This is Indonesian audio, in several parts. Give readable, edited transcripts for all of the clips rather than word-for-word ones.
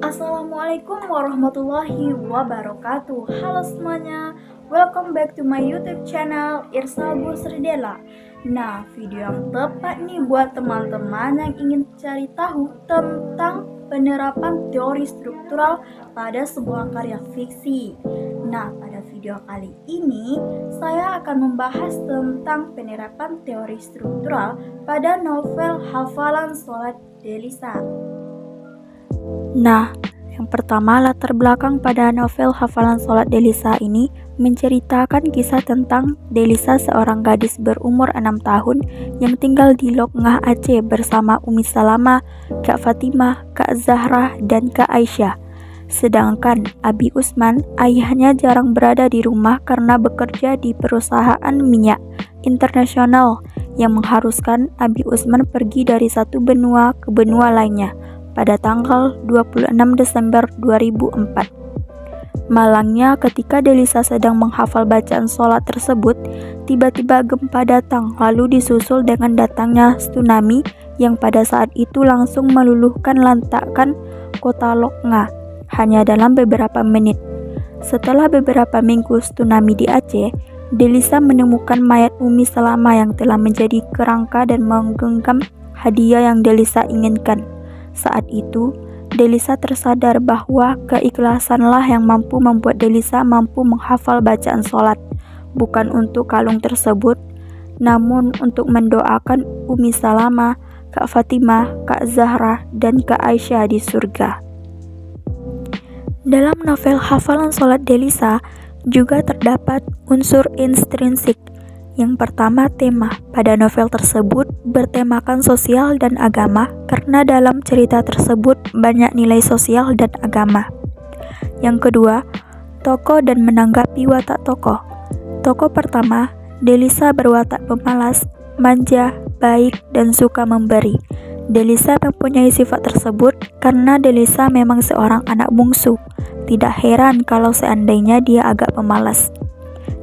Assalamualaikum warahmatullahi wabarakatuh. Halo semuanya, welcome back to my YouTube channel Irsa Bursridela. Nah, video yang tepat nih buat teman-teman yang ingin cari tahu tentang penerapan teori struktural pada sebuah karya fiksi. Nah, pada video kali ini saya akan membahas tentang penerapan teori struktural pada novel Hafalan Sholat Delisa. Nah, yang pertama, latar belakang pada novel Hafalan Sholat Delisa ini menceritakan kisah tentang Delisa, seorang gadis berumur 6 tahun yang tinggal di Lokngah, Aceh bersama Umi Salamah, Kak Fatimah, Kak Zahra, dan Kak Aisyah. Sedangkan Abi Usman, ayahnya jarang berada di rumah karena bekerja di perusahaan minyak internasional yang mengharuskan Abi Usman pergi dari satu benua ke benua lainnya pada tanggal 26 Desember 2004. Malangnya, ketika Delisa sedang menghafal bacaan sholat tersebut, tiba-tiba gempa datang, lalu disusul dengan datangnya tsunami yang pada saat itu langsung meluluhkan lantakkan kota Lokngah hanya dalam beberapa menit. Setelah beberapa minggu tsunami di Aceh, Delisa menemukan mayat Umi Salamah yang telah menjadi kerangka dan menggenggam hadiah yang Delisa inginkan. Saat itu, Delisa tersadar bahwa keikhlasanlah yang mampu membuat Delisa mampu menghafal bacaan sholat, bukan untuk kalung tersebut, namun untuk mendoakan Umi Salamah, Kak Fatimah, Kak Zahra, dan Kak Aisyah di surga. Dalam novel Hafalan Sholat Delisa juga terdapat unsur intrinsik. Yang pertama, tema pada novel tersebut bertemakan sosial dan agama karena dalam cerita tersebut banyak nilai sosial dan agama. Yang kedua, tokoh dan menanggapi watak tokoh. Tokoh pertama, Delisa berwatak pemalas, manja, baik, dan suka memberi. Delisa mempunyai sifat tersebut karena Delisa memang seorang anak bungsu. Tidak heran kalau seandainya dia agak pemalas.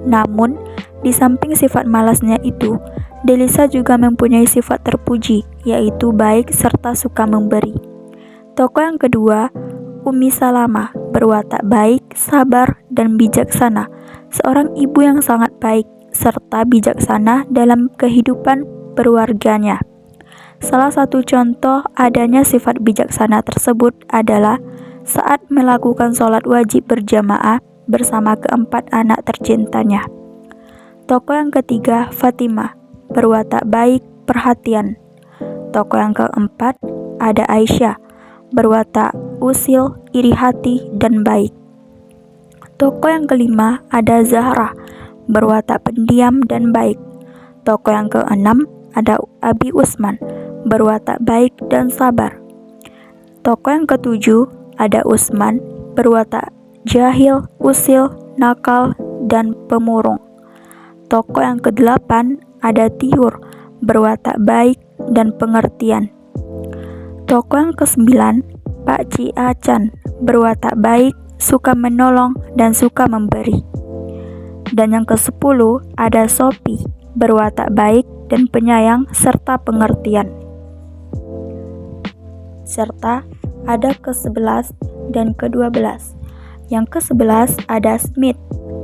Namun, di samping sifat malasnya itu, Delisa juga mempunyai sifat terpuji, yaitu baik serta suka memberi. Tokoh yang kedua, Umi Salamah, berwatak baik, sabar, dan bijaksana. Seorang ibu yang sangat baik serta bijaksana dalam kehidupan berwarganya. Salah satu contoh adanya sifat bijaksana tersebut adalah saat melakukan sholat wajib berjamaah bersama keempat anak tercintanya. Tokoh yang ketiga, Fatimah, berwatak baik, perhatian. Tokoh yang keempat, ada Aisyah, berwatak usil, iri hati, dan baik. Tokoh yang kelima, ada Zahra, berwatak pendiam dan baik. Tokoh yang keenam, ada Abi Usman, berwatak baik dan sabar. Tokoh yang ketujuh, ada Usman, berwatak jahil, usil, nakal, dan pemurung. Tokoh yang kedelapan ada Tihur, berwatak baik dan pengertian. Tokoh yang kesembilan, Pak Ci Acan, berwatak baik, suka menolong, dan suka memberi. Dan yang kesepuluh ada Sopi, berwatak baik dan penyayang serta pengertian. Serta ada ke-11 dan ke-12. Yang ke-11 ada Smith,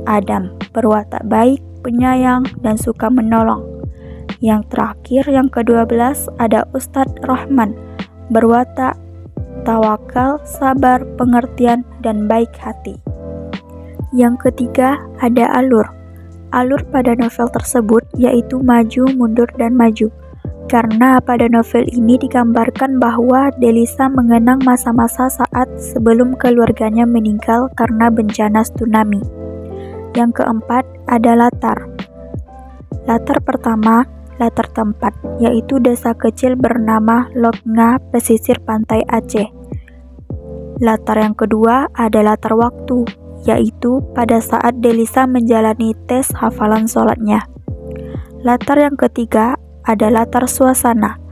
Adam, berwatak baik, penyayang, dan suka menolong. Yang terakhir, yang ke-12 ada Ustadz Rahman, berwatak tawakal, sabar, pengertian, dan baik hati. Yang ketiga ada alur. Alur pada novel tersebut yaitu maju, mundur, dan maju. Karena pada novel ini digambarkan bahwa Delisa mengenang masa-masa saat sebelum keluarganya meninggal karena bencana tsunami. Yang keempat ada latar. Latar pertama, latar tempat, yaitu desa kecil bernama Lokngah, pesisir pantai Aceh. Latar yang kedua ada latar waktu, yaitu pada saat Delisa menjalani tes hafalan sholatnya. Latar yang ketiga ada latar suasana,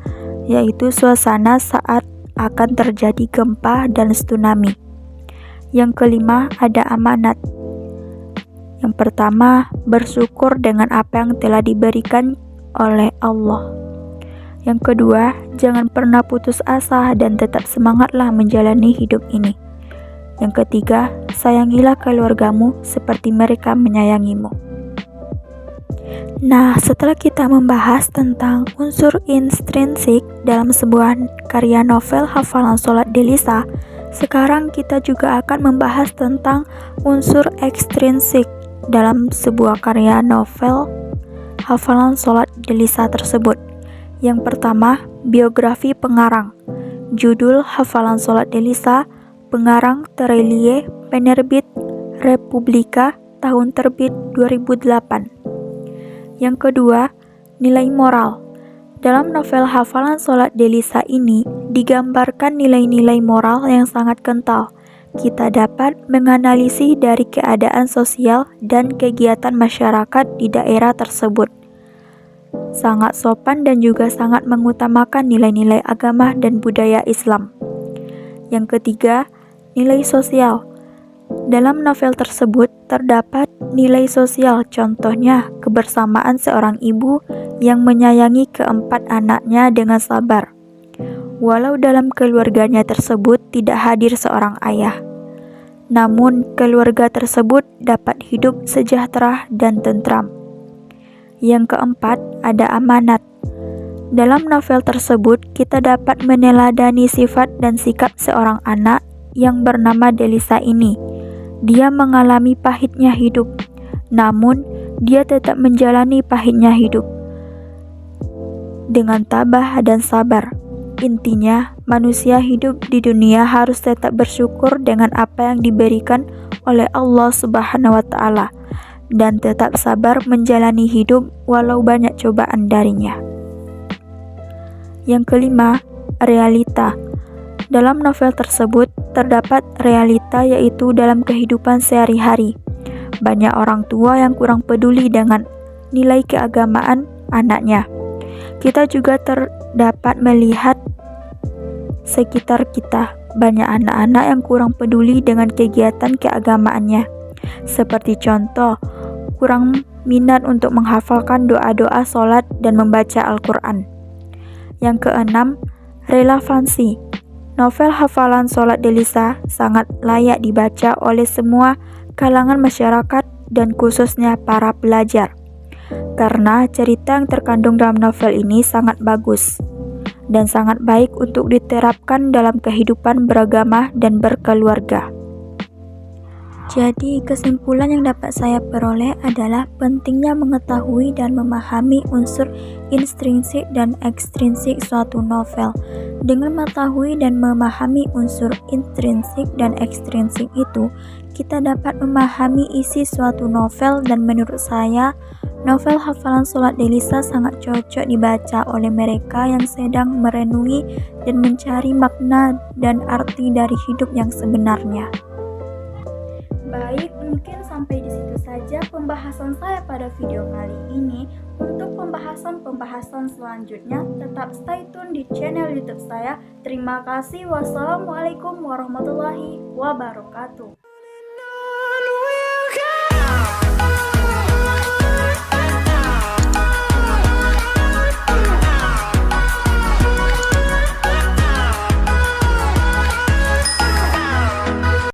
yaitu suasana saat akan terjadi gempa dan tsunami. Yang kelima ada amanat. Yang pertama, bersyukur dengan apa yang telah diberikan oleh Allah. Yang kedua, jangan pernah putus asa dan tetap semangatlah menjalani hidup ini. Yang ketiga, sayangilah keluargamu seperti mereka menyayangimu. Nah, setelah kita membahas tentang unsur intrinsik dalam sebuah karya novel Hafalan Sholat Delisa, sekarang kita juga akan membahas tentang unsur ekstrinsik dalam sebuah karya novel Hafalan Sholat Delisa tersebut. Yang pertama, biografi pengarang. Judul Hafalan Sholat Delisa, pengarang Terelie, penerbit Republika, tahun terbit 2008. Yang kedua, nilai moral. Dalam novel Hafalan Sholat Delisa ini digambarkan nilai-nilai moral yang sangat kental. Kita dapat menganalisis dari keadaan sosial dan kegiatan masyarakat di daerah tersebut. Sangat sopan dan juga sangat mengutamakan nilai-nilai agama dan budaya Islam. Yang ketiga, nilai sosial. Dalam novel tersebut terdapat nilai sosial, contohnya kebersamaan seorang ibu yang menyayangi keempat anaknya dengan sabar. Walau dalam keluarganya tersebut tidak hadir seorang ayah, namun keluarga tersebut dapat hidup sejahtera dan tentram. Yang keempat, ada amanat. Dalam novel tersebut kita dapat meneladani sifat dan sikap seorang anak yang bernama Delisa ini. Dia mengalami pahitnya hidup, namun dia tetap menjalani pahitnya hidup dengan tabah dan sabar. Intinya, manusia hidup di dunia harus tetap bersyukur dengan apa yang diberikan oleh Allah Subhanahu wa Ta'ala dan tetap sabar menjalani hidup walau banyak cobaan darinya. Yang kelima, realita. Dalam novel tersebut terdapat realita, yaitu dalam kehidupan sehari-hari. Banyak orang tua yang kurang peduli dengan nilai keagamaan anaknya. Kita juga terdapat melihat sekitar kita banyak anak-anak yang kurang peduli dengan kegiatan keagamaannya. Seperti contoh, kurang minat untuk menghafalkan doa-doa sholat dan membaca Al-Quran. Yang keenam, relevansi. Novel Hafalan Sholat Delisa sangat layak dibaca oleh semua kalangan masyarakat dan khususnya para pelajar, karena cerita yang terkandung dalam novel ini sangat bagus dan sangat baik untuk diterapkan dalam kehidupan beragama dan berkeluarga. Jadi, kesimpulan yang dapat saya peroleh adalah pentingnya mengetahui dan memahami unsur intrinsik dan ekstrinsik suatu novel. Dengan mengetahui dan memahami unsur intrinsik dan ekstrinsik itu, kita dapat memahami isi suatu novel, dan menurut saya, novel Hafalan Sholat Delisa sangat cocok dibaca oleh mereka yang sedang merenungi dan mencari makna dan arti dari hidup yang sebenarnya. Baik, mungkin sampai di situ saja pembahasan saya pada video kali ini. Untuk pembahasan selanjutnya, tetap stay tune di channel YouTube saya. Terima kasih. Wassalamualaikum warahmatullahi wabarakatuh.